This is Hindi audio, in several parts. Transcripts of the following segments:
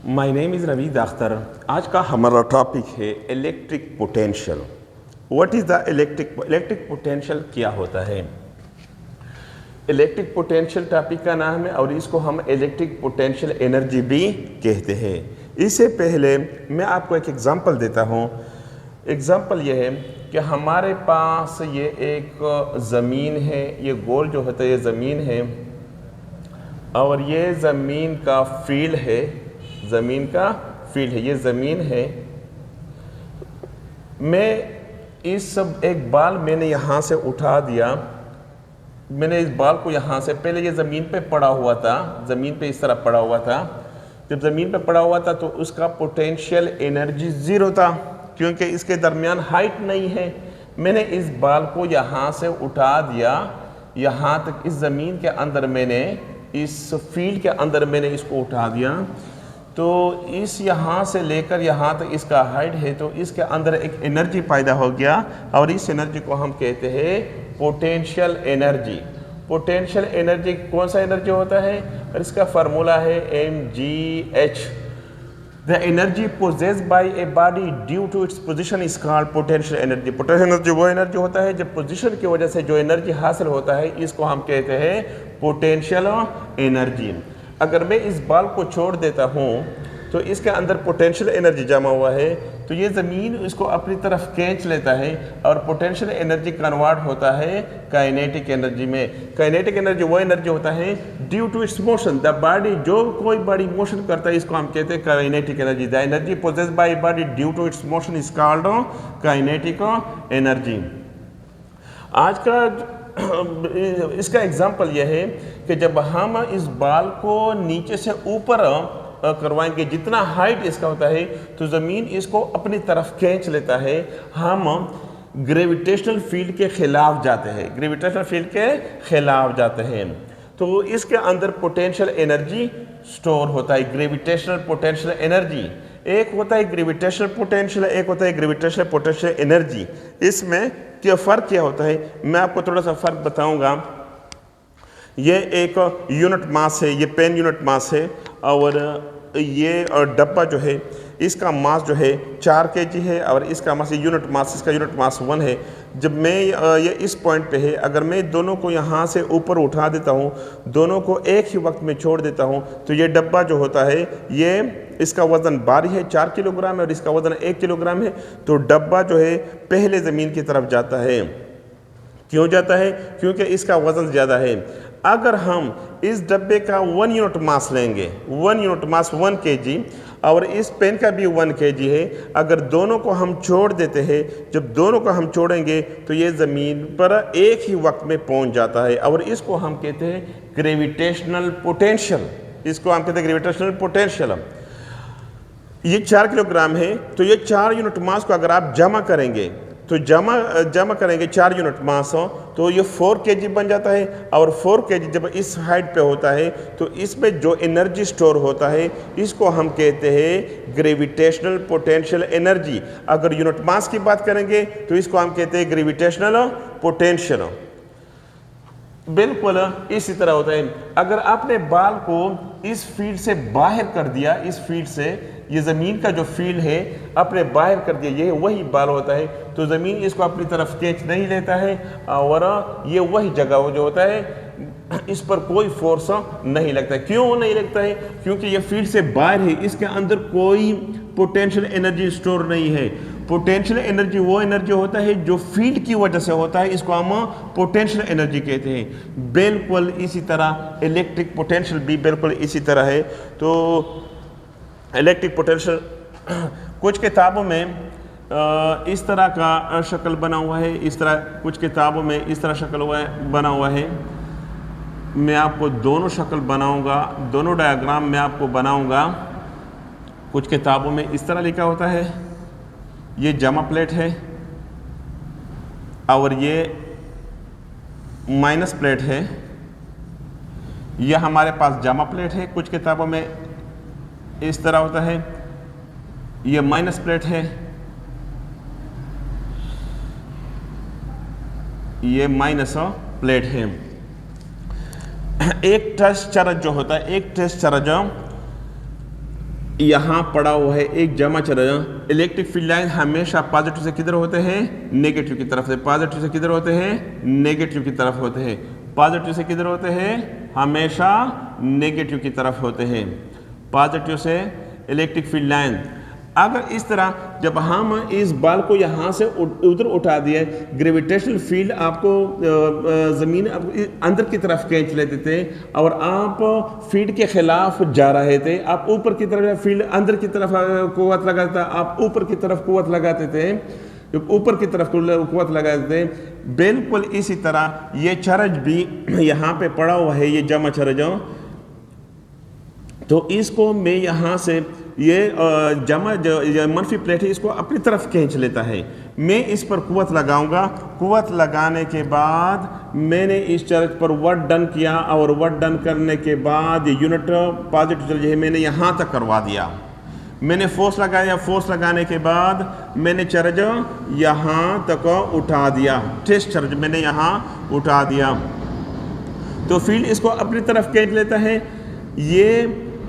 My name is Raveed Akhtar. आज का हमारा टॉपिक है electric potential. What is the electric potential, क्या होता है। इलेक्ट्रिक पोटेंशियल टॉपिक का नाम है और इसको हम इलेक्ट्रिक पोटेंशियल एनर्जी भी कहते हैं। इससे पहले मैं आपको एक एग्जांपल देता हूँ। एग्जांपल ये है कि हमारे पास ये एक ज़मीन है, ये गोल जो होता है ये ज़मीन है और ये ज़मीन का फील्ड है, ज़मीन का फील्ड है, ये ज़मीन है। मैं इस सब एक बाल मैंने यहाँ से उठा दिया, मैंने इस बाल को यहाँ से, पहले ये ज़मीन पे पड़ा हुआ था, ज़मीन पे इस तरह पड़ा हुआ था। जब ज़मीन पे पड़ा हुआ था तो उसका पोटेंशियल एनर्जी ज़ीरो था क्योंकि इसके दरमियान हाइट नहीं है। मैंने इस बाल को यहाँ से उठा दिया, यहाँ तक इस ज़मीन के अंदर मैंने, इस फील्ड के अंदर मैंने इसको उठा दिया। तो इस यहाँ से लेकर यहाँ तक इसका हाइट है, तो इसके अंदर एक एनर्जी पैदा हो गया और इस एनर्जी को हम कहते हैं पोटेंशियल एनर्जी। पोटेंशियल एनर्जी कौन सा एनर्जी होता है, और इसका फार्मूला है mgh। The energy possessed by a body due to its position is called potential energy. Potential energy वो एनर्जी होता है जब पोजीशन की वजह से जो एनर्जी हासिल होता है, इसको हम कहते हैं पोटेंशियल एनर्जी। अगर मैं इस बाल को छोड़ देता हूँ तो इसके अंदर पोटेंशियल एनर्जी जमा हुआ है, तो ये ज़मीन इसको अपनी तरफ खींच लेता है और पोटेंशियल एनर्जी कन्वर्ट होता है काइनेटिक एनर्जी में। काइनेटिक एनर्जी वो एनर्जी होता है due to its motion. The body, जो कोई बॉडी मोशन करता है इसको हम कहते हैं kinetic energy. The energy possessed by body due to its motion is called kinetic energy. आज का इसका एग्जाम्पल यह है कि जब हम इस बाल को नीचे से ऊपर करवाएंगे, जितना हाइट इसका होता है, तो ज़मीन इसको अपनी तरफ खींच लेता है। हम ग्रेविटेशनल फील्ड के खिलाफ जाते हैं, ग्रेविटेशनल फील्ड के खिलाफ जाते हैं, तो इसके अंदर पोटेंशियल एनर्जी स्टोर होता है। ग्रेविटेशनल पोटेंशियल एनर्जी, एक होता है ग्रेविटेशनल पोटेंशियल, एक होता है ग्रेविटेशनल पोटेंशियल एनर्जी। इसमें क्या फ़र्क क्या होता है, मैं आपको थोड़ा सा फ़र्क बताऊंगा। ये एक यूनिट मास है, ये 10 यूनिट मास है, और ये डब्बा जो है इसका मास जो है 4 kg है, और इसका मास यूनिट मास, इसका यूनिट मास 1 है। जब मैं ये इस पॉइंट पे है, अगर मैं दोनों को यहाँ से ऊपर उठा देता हूँ, दोनों को एक ही वक्त में छोड़ देता हूँ, तो ये डब्बा जो होता है, ये इसका वज़न भारी है, 4 किलोग्राम है, और इसका वज़न 1 किलोग्राम है। तो डब्बा जो है पहले ज़मीन की तरफ जाता है। क्यों जाता है? क्योंकि इसका वज़न ज़्यादा है। अगर हम इस डब्बे का 1 यूनिट मास लेंगे, 1 यूनिट मास 1 kg, और इस पेन का भी 1 kg है, अगर दोनों को हम छोड़ देते हैं, जब दोनों को हम छोड़ेंगे तो ये ज़मीन पर एक ही वक्त में पहुंच जाता है, और इसको हम कहते हैं ग्रेविटेशनल पोटेंशियल। इसको हम कहते हैं ग्रेविटेशनल पोटेंशियल। ये 4 किलोग्राम है, तो ये 4 यूनिट मास को अगर आप जमा करेंगे, तो जमा करेंगे 4 यूनिट मास हो, तो ये 4 kg बन जाता है। और 4 kg जब इस हाइट पे होता है, तो इसमें जो एनर्जी स्टोर होता है, इसको हम कहते हैं ग्रेविटेशनल पोटेंशियल एनर्जी। अगर यूनिट मास की बात करेंगे तो इसको हम कहते हैं ग्रेविटेशनल पोटेंशियल। बिल्कुल इसी तरह होता है। अगर आपने बाल को इस फील्ड से बाहर कर दिया, इस फील्ड से, ये ज़मीन का जो फील्ड है आपने बाहर कर दिया, ये वही बाल होता है, तो ज़मीन इसको अपनी तरफ खींच नहीं लेता है, और ये वही जगह जो होता है, इस पर कोई फोर्स नहीं लगता है। क्यों नहीं लगता है? क्योंकि ये फील्ड से बाहर है, इसके अंदर कोई पोटेंशियल एनर्जी स्टोर नहीं है। पोटेंशियल एनर्जी वो एनर्जी होता है जो फील्ड की वजह से होता है, इसको हम पोटेंशियल एनर्जी कहते हैं। बिल्कुल इसी तरह इलेक्ट्रिक पोटेंशियल भी बिल्कुल इसी तरह है। तो इलेक्ट्रिक पोटेंशियल कुछ किताबों में इस तरह का शक्ल बना हुआ है, इस तरह कुछ किताबों में इस तरह शक्ल बना हुआ है। मैं आपको दोनों शक्ल बनाऊंगा, दोनों डायग्राम मैं आपको बनाऊंगा। कुछ किताबों में इस तरह लिखा होता है, ये जमा प्लेट है और ये माइनस प्लेट है। यह हमारे पास जमा प्लेट है। कुछ किताबों में इस तरह होता है, ये माइनस प्लेट है, ये माइनस प्लेट है। एक टेस्ट चार्ज जो होता है, एक टेस्ट चार्ज यहाँ पड़ा हुआ है एक जमा चार्ज। इलेक्ट्रिक फील्ड लाइन हमेशा पॉजिटिव से किधर होते हैं, नेगेटिव की तरफ से। पॉजिटिव से किधर होते हैं, नेगेटिव की तरफ होते हैं। पॉजिटिव से किधर होते हैं, हमेशा नेगेटिव की तरफ होते हैं। पॉजिटिव से इलेक्ट्रिक फील्ड लाइन, अगर इस तरह जब हम इस बॉल को यहाँ से उधर उठा दिए, ग्रेविटेशनल फील्ड आपको ज़मीन अंदर की तरफ खींच लेते थे और आप फील्ड के खिलाफ जा रहे थे। आप ऊपर की तरफ, फील्ड अंदर की तरफ कुव्वत लगाता था, आप ऊपर की तरफ कुव्वत लगाते थे, जब ऊपर की तरफ कुव्वत लगाते थे। बिल्कुल इसी तरह ये चार्ज भी यहाँ पे पड़ा हुआ है, ये जमा चार्ज। तो इसको मैं यहाँ से ये जमा जो मनफी प्लेट है इसको अपनी तरफ खींच लेता है। मैं इस पर कुव्वत लगाऊंगा। कुव्वत लगाने के बाद मैंने इस चार्ज पर वर्क डन किया और वर्क डन करने के बाद ये यूनिट पॉजिटिव चार्ज है मैंने यहाँ तक करवा दिया। मैंने फोर्स लगाया, फोर्स लगाने के बाद मैंने चार्ज यहाँ तक उठा दिया, टेस्ट चार्ज मैंने यहाँ उठा दिया। तो फील्ड इसको अपनी तरफ खींच लेता है। ये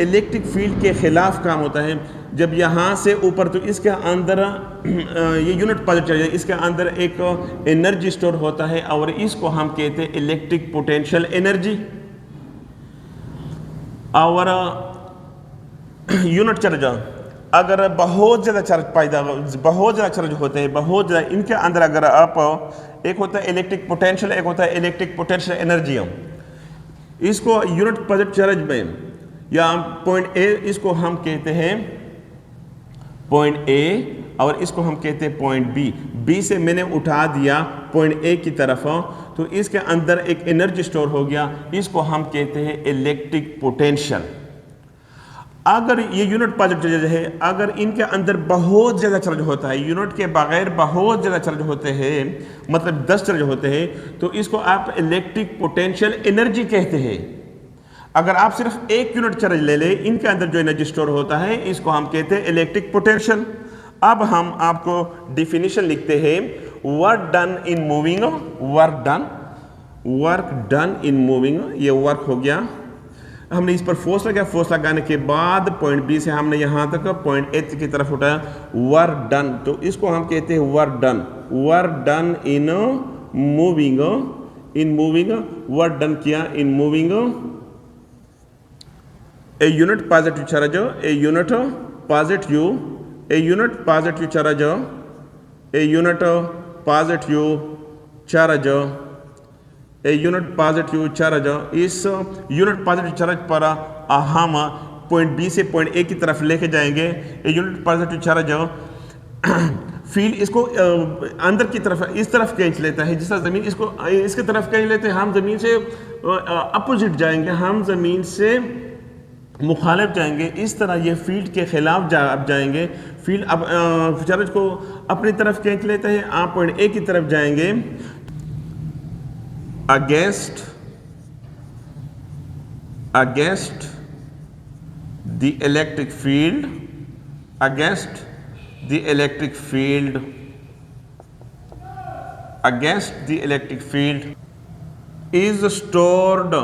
इलेक्ट्रिक फील्ड के खिलाफ काम होता है। जब यहाँ से ऊपर, तो इसके अंदर ये यूनिट पॉजिटिव है, इसके अंदर एक एनर्जी स्टोर होता है और इसको हम कहते हैं इलेक्ट्रिक पोटेंशियल एनर्जी। और यूनिट चार्ज अगर बहुत ज़्यादा चार्ज बहुत ज़्यादा चार्ज होते हैं, बहुत ज़्यादा, इनके अंदर अगर आप, एक होता है इलेक्ट्रिक पोटेंशियल, एक होता है इलेक्ट्रिक पोटेंशियल एनर्जी। इसको यूनिट पॉजिटिव चार्ज में या पॉइंट ए, इसको हम कहते हैं पॉइंट ए और इसको हम कहते हैं पॉइंट बी। बी से मैंने उठा दिया पॉइंट ए की तरफ, तो इसके अंदर एक एनर्जी स्टोर हो गया, इसको हम कहते हैं इलेक्ट्रिक पोटेंशियल। अगर ये यूनिट पॉजिटिव चार्ज है, अगर इनके अंदर बहुत ज़्यादा चार्ज होता है, यूनिट के बगैर बहुत ज़्यादा चार्ज होते हैं, मतलब 10 चार्ज होते हैं, तो इसको आप इलेक्ट्रिक पोटेंशियल एनर्जी कहते हैं। अगर आप सिर्फ एक यूनिट चार्ज ले ले, इनके अंदर जो एनर्जी स्टोर होता है इसको हम कहते हैं इलेक्ट्रिक पोटेंशियल। अब हम आपको डिफिनीशन लिखते हैं। Work done in moving, work done in moving, ये वर्क हो गया। हमने इस पर फोर्स लगाया, फोर्स लगाने के बाद पॉइंट बी से हमने यहाँ तक पॉइंट ए की तरफ उठाया, वर्क डन। तो इसको हम कहते हैं work done. Work done in moving, work done किया in moving. A unit positive charge, a unit positive charge, a unit positive charge, a unit positive charge। इस यूनिट पॉजिटिव चार्ज पर हम पॉइंट बी से पॉइंट ए की तरफ लेके जाएंगे। ए यूनिट पॉजिटिव चार्ज फील्ड इसको अंदर की तरफ, इस तरफ खींच लेता है। जिस तरह ज़मीन इसको इसकी तरफ खींच लेते हैं, हम ज़मीन से अपोजिट जाएंगे, हम ज़मीन से मुखालिफ जाएंगे। इस तरह ये फील्ड के खिलाफ जाएंगे। फील्ड अब चार्ज को अपनी तरफ खींच लेते हैं, आप पॉइंट ए की तरफ जाएंगे। Against the electric field, against the electric field is stored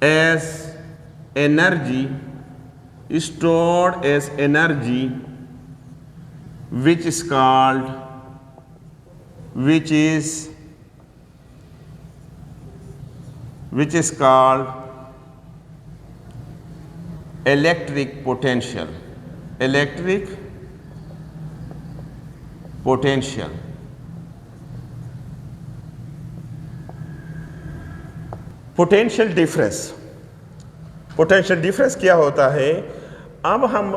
as energy, which is called electric potential। Potential difference क्या होता है? अब हम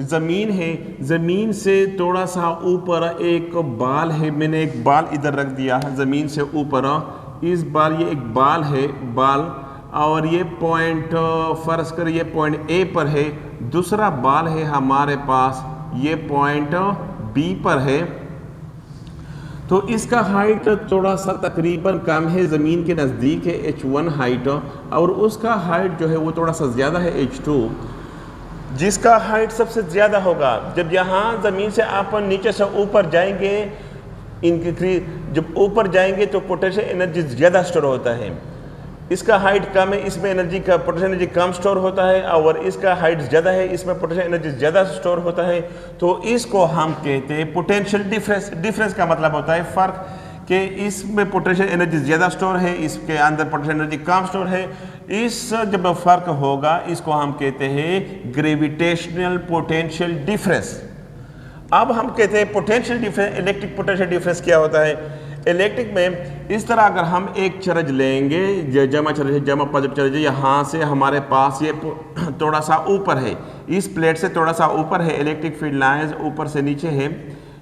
ज़मीन है, ज़मीन से थोड़ा सा ऊपर एक बाल है, मैंने एक बाल इधर रख दिया है ज़मीन से ऊपर। इस बाल, ये एक बाल है, और ये पॉइंट फर्ज कर ये पॉइंट ए पर है। दूसरा बाल है हमारे पास, ये पॉइंट बी पर है। तो इसका हाइट थोड़ा सा तकरीबन कम है, ज़मीन के नज़दीक है h1 हाइट, और उसका हाइट जो है वो थोड़ा सा ज़्यादा है h2। जिसका हाइट सबसे ज़्यादा होगा, जब यहाँ ज़मीन से आप नीचे से ऊपर जाएंगे, जब ऊपर जाएंगे तो पोटेंशियल एनर्जी ज़्यादा स्टोर होता है। इसका हाइट कम है, इसमें एनर्जी का पोटेंशियल एनर्जी कम स्टोर होता है, और इसका हाइट ज़्यादा है, इसमें पोटेंशियल एनर्जी ज़्यादा स्टोर होता है। तो इसको हम कहते हैं पोटेंशियल डिफरेंस। डिफरेंस का मतलब होता है फ़र्क, कि इसमें पोटेंशियल एनर्जी ज़्यादा स्टोर है, इसके अंदर पोटेंशियल एनर्जी कम स्टोर है। इस जब फ़र्क होगा इसको हम कहते हैं ग्रेविटेशनल पोटेंशियल डिफरेंस। अब हम कहते हैं potential difference, electric potential difference क्या होता है। इलेक्ट्रिक में इस तरह अगर हम एक चार्ज लेंगे, जमा चार्ज है, जमा पॉजिटिव चार्ज है, यहाँ से हमारे पास ये थोड़ा सा ऊपर है, इस प्लेट से थोड़ा सा ऊपर है, इलेक्ट्रिक फील्ड लाइंस ऊपर से नीचे है,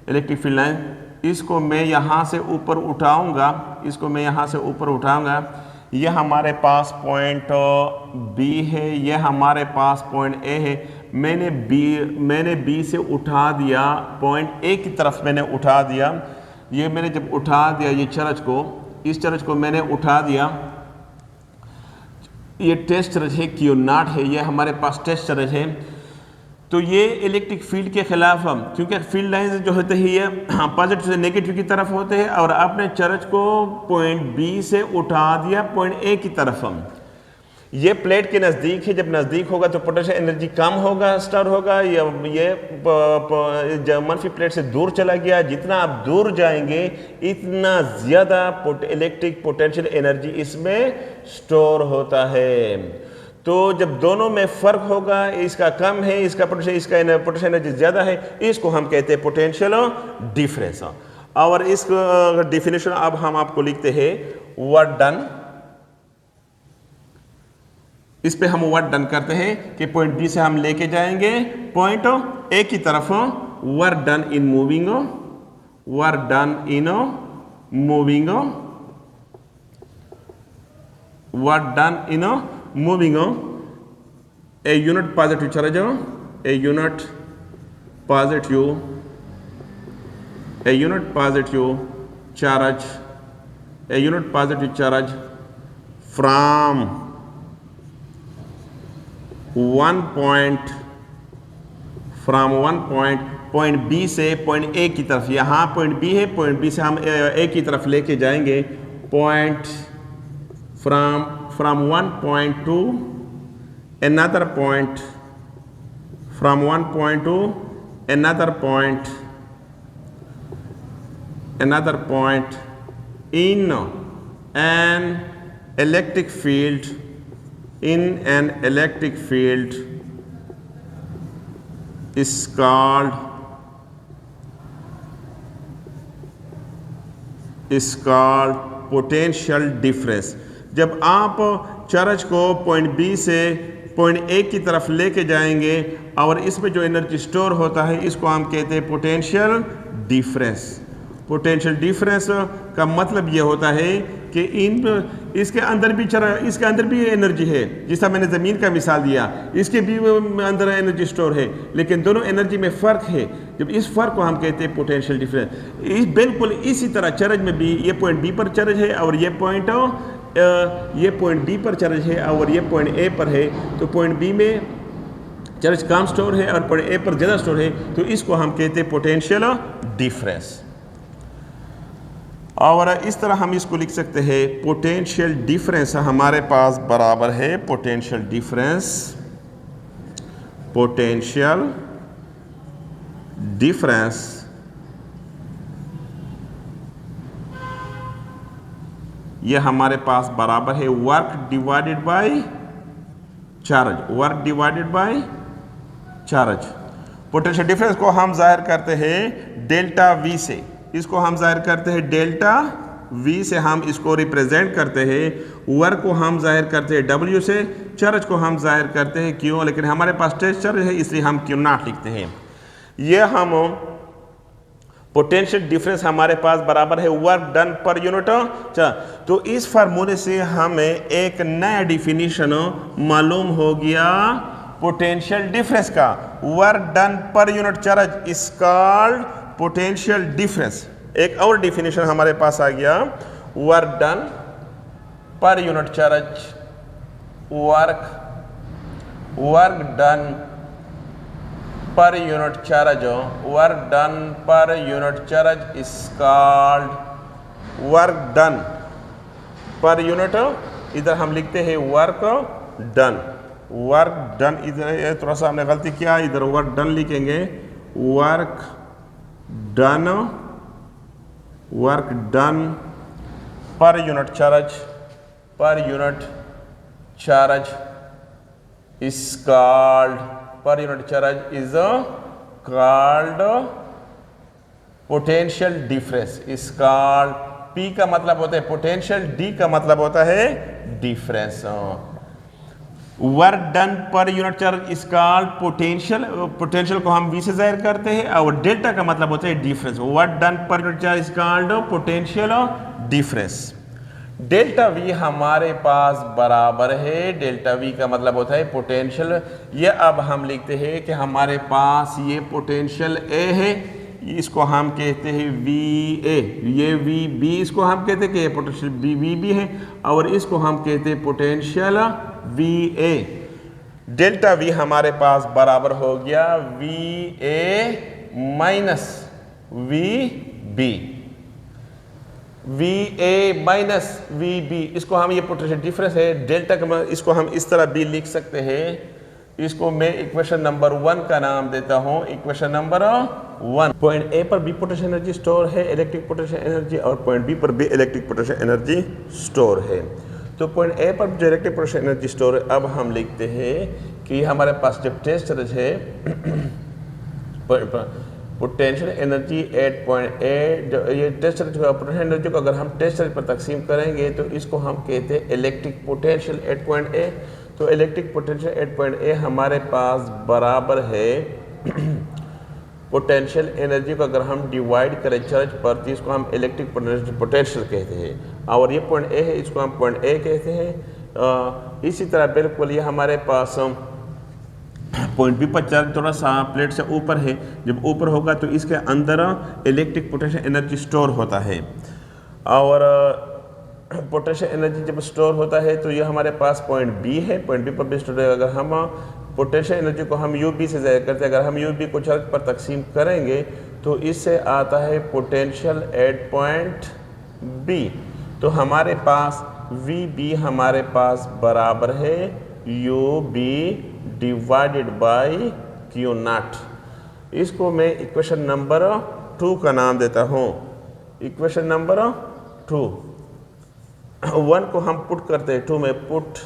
इलेक्ट्रिक फील्ड लाइन, इसको मैं यहाँ से ऊपर उठाऊंगा, इसको मैं यहाँ से ऊपर उठाऊंगा, ये हमारे पास पॉइंट बी है, ये हमारे पास पॉइंट ए है। मैंने बी से उठा दिया, पॉइंट ए की तरफ मैंने उठा दिया। ये मैंने जब उठा दिया ये चार्ज को, इस चार्ज को मैंने उठा दिया, ये टेस्ट चार्ज है, Q0 है, ये हमारे पास टेस्ट चार्ज है। तो ये इलेक्ट्रिक फील्ड के खिलाफ हम, क्योंकि फील्ड लाइन जो होते हैं ये पॉजिटिव से नेगेटिव की तरफ होते हैं, और आपने चार्ज को पॉइंट बी से उठा दिया पॉइंट ए की तरफ। हम ये प्लेट के नज़दीक है, जब नज़दीक होगा तो पोटेंशियल एनर्जी कम होगा, स्टोर होगा। ये मनफी प्लेट से दूर चला गया, जितना आप दूर जाएंगे इतना ज़्यादा इलेक्ट्रिक पोटेंशियल एनर्जी इसमें स्टोर होता है। तो जब दोनों में फ़र्क होगा, इसका कम है, इसका पोटेंशियल एनर्जी ज़्यादा है, इसको हम कहते हैं पोटेंशियल डिफरेंस। और इस डिफिनेशन अब हम आपको लिखते हैं वर्क डन। इस पे हम वर्क डन करते हैं कि पॉइंट बी से हम लेके जाएंगे पॉइंट ए की तरफ। Work done in moving, work done in moving, work done in moving a unit positive charge, a unit positive, a unit positive charge, a unit positive charge from one point B से पॉइंट ए की तरफ। यहाँ पॉइंट बी है, पॉइंट बी से हम ए की तरफ लेके जाएंगे। Point from one point two another point, from one point to another point in an electric field, in an electric field is called potential difference। जब आप चार्ज को पॉइंट बी से पॉइंट ए की तरफ लेके जाएंगे और इसमें जो एनर्जी स्टोर होता है इसको हम कहते हैं पोटेंशियल डिफरेंस। पोटेंशियल डिफरेंस का मतलब ये होता है कि इसके अंदर भी एनर्जी है। जैसा मैंने ज़मीन का मिसाल दिया, इसके भी अंदर एनर्जी स्टोर है, लेकिन दोनों एनर्जी में फ़र्क है। जब इस फ़र्क को हम कहते हैं पोटेंशियल डिफरेंस। बिल्कुल इसी तरह चार्ज में भी ये पॉइंट बी पर चार्ज है और ये पॉइंट बी पर चार्ज है और ये पॉइंट ए पर है। तो पॉइंट बी में चार्ज कम स्टोर है और पॉइंट ए पर ज़्यादा स्टोर है, तो इसको हम कहते हैं पोटेंशियल डिफरेंस। और इस तरह हम इसको लिख सकते हैं, पोटेंशियल डिफरेंस हमारे पास बराबर है पोटेंशियल डिफरेंस ये हमारे पास बराबर है work divided by charge. Potential difference को हम जाहिर करते हैं डेल्टा वी से। इसको हम जाहिर करते हैं डेल्टा वी से, हम इसको रिप्रेजेंट करते हैं। वर्क को हम जाहिर करते हैं डब्ल्यू से, चार्ज को हम जाहिर करते हैं क्यू, लेकिन हमारे पास टेस्ट चार्ज है इसलिए हम क्यू नॉट लिखते हैं। यह हम पोटेंशियल डिफरेंस हमारे पास बराबर है वर्क डन पर यूनिट। तो इस फार्मूले से हमें एक नया डिफिनीशन मालूम हो गया पोटेंशियल डिफरेंस का। Work done per unit charge is called potential difference. एक और डिफिनीशन हमारे पास आ गया, work done per unit charge, work done per unit charge, work done per unit charge is called work done per unit इधर हम लिखते हैं वर्क डन। वर्क डन, इधर थोड़ा सा हमने गलती किया, इधर वर्क डन लिखेंगे, work done, work done per unit charge, पर यूनिट चार्ज इज कॉल्ड, पर unit charge is called potential difference, is called, P का मतलब होता है पोटेंशियल, D का मतलब होता है difference. Work done per unit charge is called potential, potential को हम V से जाहिर करते हैं, और डेल्टा का मतलब होता है difference. Work done per unit charge is called potential difference. Delta V हमारे पास बराबर है, डेल्टा V का मतलब होता है पोटेंशियल। ये अब हम लिखते हैं कि हमारे पास ये पोटेंशियल A है, इसको हम कहते हैं VA, ये VB इसको हम कहते हैं कि ये पोटेंशियल VB है, और इसको हम कहते हैं पोटेंशियल VA। डेल्टा V हमारे पास बराबर हो गया VA minus VB, VA minus VB, इसको हम, ये पोटेंशियल डिफरेंस है डेल्टा का, इसको हम इस तरह भी लिख सकते हैं, इसको मैं इक्वेशन नंबर 1 का नाम देता हूं, इक्वेशन नंबर 1। पॉइंट ए पर बी पोटेंशियल एनर्जी स्टोर है, इलेक्ट्रिक पोटेंशियल एनर्जी, और पॉइंट बी पर भी इलेक्ट्रिक पोटेंशियल एनर्जी स्टोर है। तो पॉइंट ए पर जो इलेक्ट्रिक पोटेंशियल एनर्जी स्टोर है, अब हम लिखते हैं कि हमारे पास जब टेस्ट चार्ज है पोटेंशियल एनर्जी एट पॉइंट ए, ये टेस्ट चार्ज पोटेंशियल एनर्जी को अगर हम टेस्ट चार्ज पर तकसीम करेंगे तो इसको हम कहते हैं electric potential at point A. तो electric potential at point A हमारे पास बराबर है पोटेंशियल एनर्जी को अगर हम डिवाइड करें चार्ज पर, तो इसको हम इलेक्ट्रिक पोटेंशियल कहते हैं, और ये पॉइंट ए है, इसको हम पॉइंट ए कहते हैं। इसी तरह बिल्कुल ये हमारे पास पॉइंट बी पर चार्ज थोड़ा सा प्लेट से ऊपर है, जब ऊपर होगा तो इसके अंदर इलेक्ट्रिक पोटेंशियल एनर्जी स्टोर होता है, और पोटेंशियल एनर्जी जब स्टोर होता है तो ये हमारे पास पॉइंट बी है, पॉइंट बी पर भी स्टोर है। अगर हम पोटेंशियल एनर्जी को हम यू बी से ज़ाहिर करते हैं, अगर हम यू बी को चार्ज पर तकसीम करेंगे तो इससे आता है पोटेंशियल एट पॉइंट बी। तो हमारे पास वी बी हमारे पास बराबर है U B divided by q naught. इसको मैं इक्वेशन नंबर 2 का नाम देता हूँ, इक्वेशन नंबर 2। 1 को हम पुट करते हैं 2 में, पुट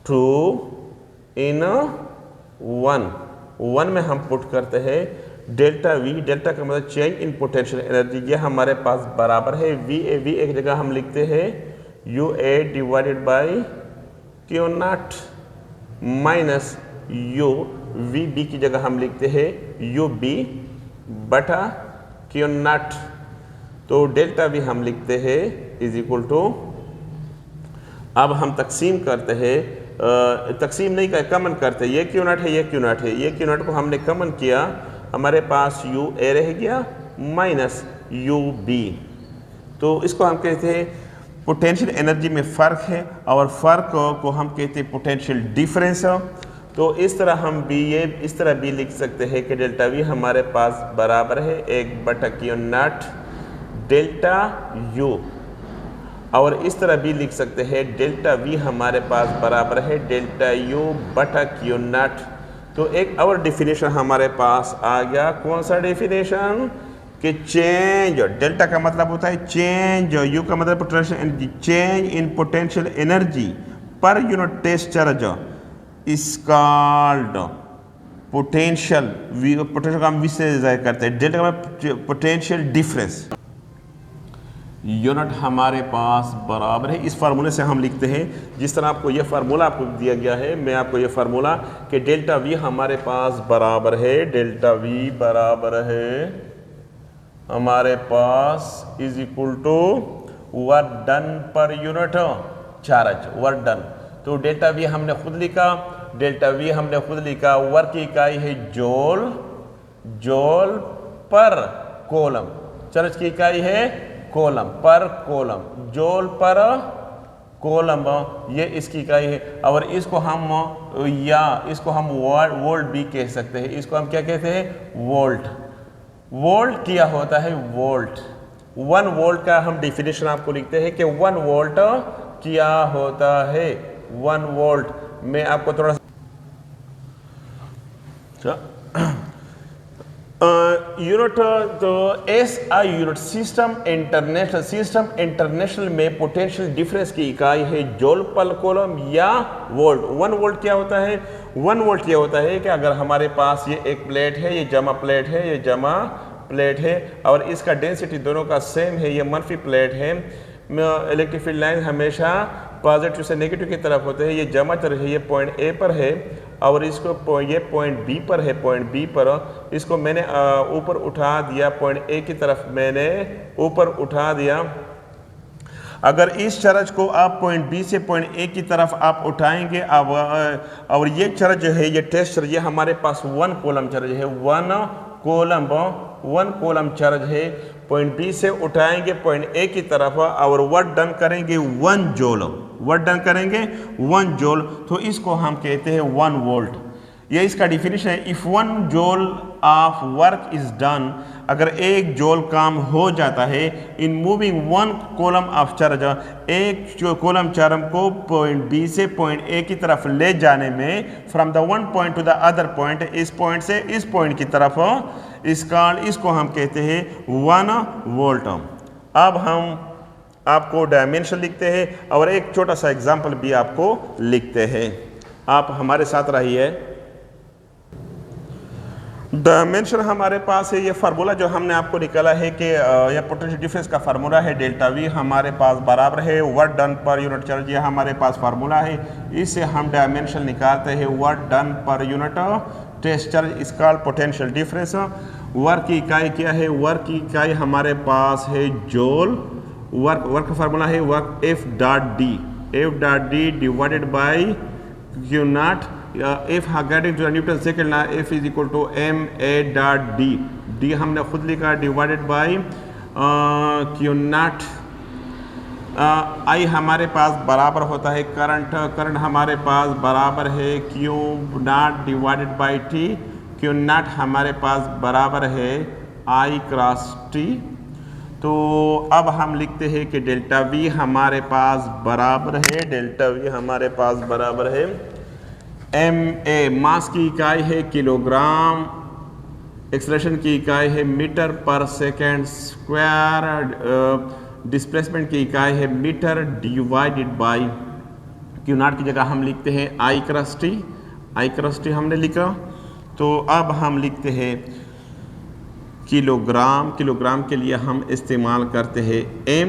2 इन 1 में हम पुट करते हैं डेल्टा वी, डेल्टा का मतलब चेंज इन पोटेंशियल एनर्जी, ये हमारे पास बराबर है वी ए, वी एक जगह हम लिखते हैं U A divided by q naught minus U, V B की जगह हम लिखते हैं यू बी बटा क्यू नॉट। तो डेल्टा वी हम लिखते हैं इज इक्वल टू, अब हम तकसीम करते हैं, तकसीम नहीं कर, कमन करते हैं, ये क्यू नॉट है, ये क्यू नॉट है, ये क्यू नॉट को हमने कमन किया, हमारे पास यू ए रह गया माइनस यू बी। तो इसको हम कहते हैं पोटेंशियल एनर्जी में फ़र्क है, और फ़र्क को हम कहते हैं पोटेंशियल डिफरेंस। तो इस तरह हम भी ये इस तरह भी लिख सकते हैं कि डेल्टा वी हमारे पास बराबर है 1/क्यू नॉट डेल्टा यू, और इस तरह भी लिख सकते हैं डेल्टा वी हमारे पास बराबर है डेल्टा यू बटा क्यू नॉट। तो एक और डेफिनेशन हमारे पास आ गया, कौन सा डेफिनेशन, कि चेंज, डेल्टा का मतलब होता है चेंज, यू का मतलब potential energy, change in potential energy per unit test charge is called potential, potential का हम वी से जाहिर करते हैं, डेल्टा का मतलब पोटेंशियल डिफरेंस। यूनिट हमारे पास बराबर है, इस फार्मूले से हम लिखते हैं, जिस तरह आपको ये फार्मूला आपको दिया गया है, मैं आपको ये फार्मूला कि डेल्टा वी हमारे पास बराबर है, डेल्टा वी बराबर है हमारे पास is equal to work done per unit charge, work done. तो डेल्टा वी हमने खुद लिखा, डेल्टा वी हमने खुद लिखा, वर्क की इकाई है जूल, जूल पर कोलम, चार्ज की इकाई है कोलम पर कोलम, जूल पर कोलम, ये इसकी इकाई है, और इसको हम या इसको हम वोल्ट भी कह सकते हैं, इसको हम क्या कहते हैं वोल्ट। वोल्ट क्या होता है वोल्ट, 1 वोल्ट का हम डिफिनेशन आपको लिखते हैं कि 1 वोल्ट क्या होता है 1 वोल्ट। मैं आपको थोड़ा यूनिट तो SI यूनिट सिस्टम इंटरनेशनल में पोटेंशियल डिफरेंस की इकाई है जूल पर कूलम या वोल्ट। 1 वोल्ट क्या होता है? 1 वोल्ट ये होता है कि अगर हमारे पास ये एक प्लेट है, ये जमा प्लेट है, ये जमा प्लेट है और इसका डेंसिटी दोनों का सेम है, ये मनफी प्लेट है। इलेक्ट्रिक फील्ड लाइन हमेशा पॉजिटिव से नेगेटिव की तरफ होते हैं। ये जमा चार्ज है, ये पॉइंट ए पर है और इसको ये पॉइंट बी पर है। पॉइंट बी पर इसको मैंने ऊपर उठा दिया, पॉइंट ए की तरफ मैंने ऊपर उठा दिया। अगर इस चार्ज को आप पॉइंट बी से पॉइंट ए की तरफ आप उठाएंगे अब और ये चार्ज जो है, ये टेस्ट चार्ज, ये हमारे पास 1 कूलम चार्ज है, 1 कूलम चार्ज है। पॉइंट बी से उठाएंगे पॉइंट ए की तरफ और वर्क डन करेंगे 1 जूल, वर्क डन करेंगे 1 जूल, तो इसको हम कहते हैं 1 वोल्ट। ये इसका डिफिनेशन है। If 1 joule of work is done, अगर 1 जूल काम हो जाता है in moving 1 column of charge, एक कॉलम चार्ज को पॉइंट बी से पॉइंट ए की तरफ ले जाने में, from the 1 point two the other point, इस पॉइंट से इस पॉइंट की तरफ, इसको हम कहते हैं 1 वोल्ट। अब हम आपको डायमेंशन लिखते हैं और एक छोटा सा एग्जांपल भी आपको लिखते हैं। आप हमारे साथ रहिए। डायमेंशन हमारे पास है, ये फार्मूला जो हमने आपको निकाला है कि यह पोटेंशियल डिफरेंस का फार्मूला है, डेल्टा वी हमारे पास बराबर है work done per unit charge. ये हमारे पास फार्मूला है, इससे हम डायमेंशन निकालते हैं work done per unit test charge is called potential difference. Work की इकाई क्या है? वर्क की इकाई हमारे पास है जूल। वर्क का फार्मूला है work F dot D divided by q naught. F getting to Newton second law, F is equal to ma dot D हमने खुद लिखा डिवाइडेड बाई क्यू नॉट। आई हमारे पास बराबर होता है करंट हमारे पास बराबर है Q not divided by T. Q not हमारे पास बराबर है आई क्रॉस टी। तो अब हम लिखते हैं कि डेल्टा वी हमारे पास बराबर है, डेल्टा वी हमारे पास बराबर है एम ए, मास की इकाई है किलोग्राम, एक्सलेशन की इकाई है मीटर पर सेकेंड स्क्वायर, डिस्प्लेसमेंट की इकाई है metre divided by q naught की जगह हम लिखते हैं आई क्रॉस टी हमने लिखा। तो अब हम लिखते हैं किलोग्राम के लिए हम इस्तेमाल करते हैं एम।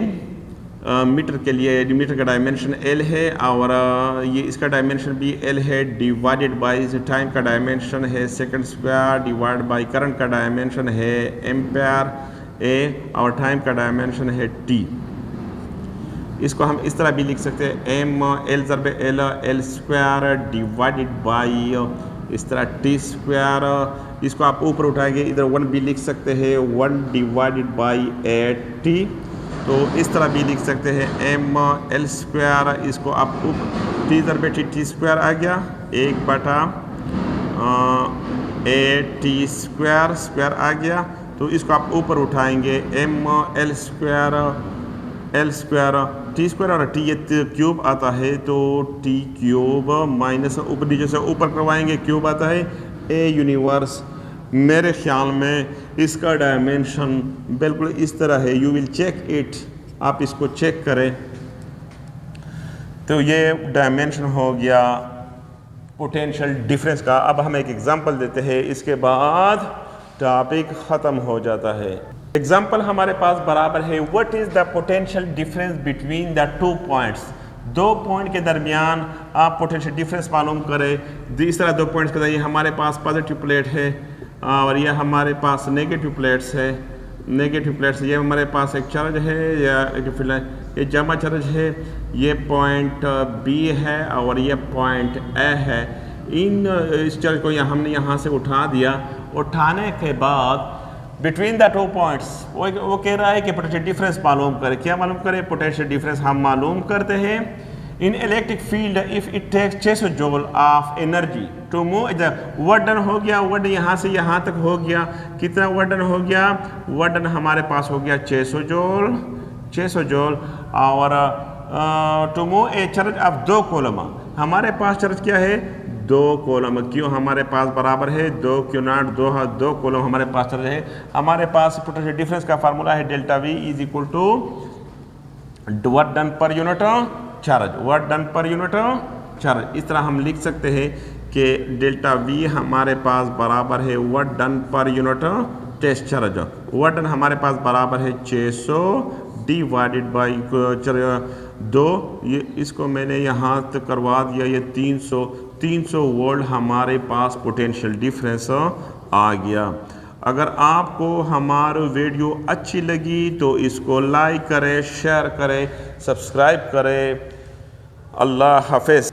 मीटर के लिए मीटर का डायमेंशन एल है और ये इसका डायमेंशन भी एल है, डिवाइडेड बाई टाइम का डायमेंशन है second square, divide by current का डायमेंशन है एम्पेयर ए और टाइम का डायमेंशन है टी। इसको हम इस तरह भी लिख सकते हैं एम एल ज़रब एल स्क्वायर डिवाइडेड बाई इस तरह टी स्क्वायर। इसको आप ऊपर उठाएंगे, इधर 1 भी लिख सकते हैं 1 डिवाइडेड बाई 8t। तो इस तरह भी लिख सकते हैं एम एल स्क्वायर, इसको आप ऊपर टी ज़रब टी स्क्वायर आ गया 1/8 टी स्क्वायर आ गया। तो इसको आप ऊपर उठाएंगे M L square T square और टी ये क्यूब आता है, तो टी क्यूब माइनस ऊपर नीचे से ऊपर करवाएंगे क्यूब आता है ए यूनिवर्स। मेरे ख्याल में इसका डायमेंशन बिल्कुल इस तरह है, यू विल चेक इट, आप इसको चेक करें। तो ये डायमेंशन हो गया पोटेंशियल डिफरेंस का। अब हम एक एग्जांपल देते हैं, इसके बाद टॉपिक ख़त्म हो जाता है। एग्जाम्पल हमारे पास बराबर है what is the potential difference between the 2 points. 2 point के दरमियान आप पोटेंशियल डिफरेंस मालूम करें। इस तरह 2 पॉइंट्स के, ये हमारे पास पॉजिटिव प्लेट है और ये हमारे पास नेगेटिव प्लेट्स है। ये हमारे पास एक चार्ज है या ये जमा चार्ज है, ये पॉइंट बी है और ये पॉइंट ए है। इस चार्ज को हमने यहाँ से उठा दिया। उठाने के बाद बिटवीन द 2 पॉइंट्स वो कह रहा है कि पोटेंशियल डिफरेंस मालूम करें। क्या मालूम करें? पोटेंशियल डिफरेंस हम मालूम करते हैं in electric field if it takes 600 joule of energy to move. Work done हो गया, वर्क यहाँ से यहाँ तक हो गया। कितना वर्क डन हो गया? वर्क डन हमारे पास हो गया 600 जूल और to move a charge of 2 coulomb, हमारे पास चार्ज क्या है 2 कॉलम, क्यों हमारे पास बराबर है 2 क्यू नॉट 2 कॉलम हमारे पास चार्ज है। हमारे पास पोटेंशियल डिफरेंस का फार्मूला है delta V is equal to work done per unit charge, work done per unit charge. इस तरह हम लिख सकते हैं कि डेल्टा वी हमारे पास बराबर है work done per unit test charge, work done हमारे पास बराबर है 600 डिवाइडेड बाई 2, ये इसको मैंने यहाँ तक करवा दिया, ये 300 वोल्ट हमारे पास पोटेंशियल डिफरेंस आ गया। अगर आपको हमारी वीडियो अच्छी लगी तो इसको लाइक करें, शेयर करें, सब्सक्राइब करें। अल्लाह हाफिज़।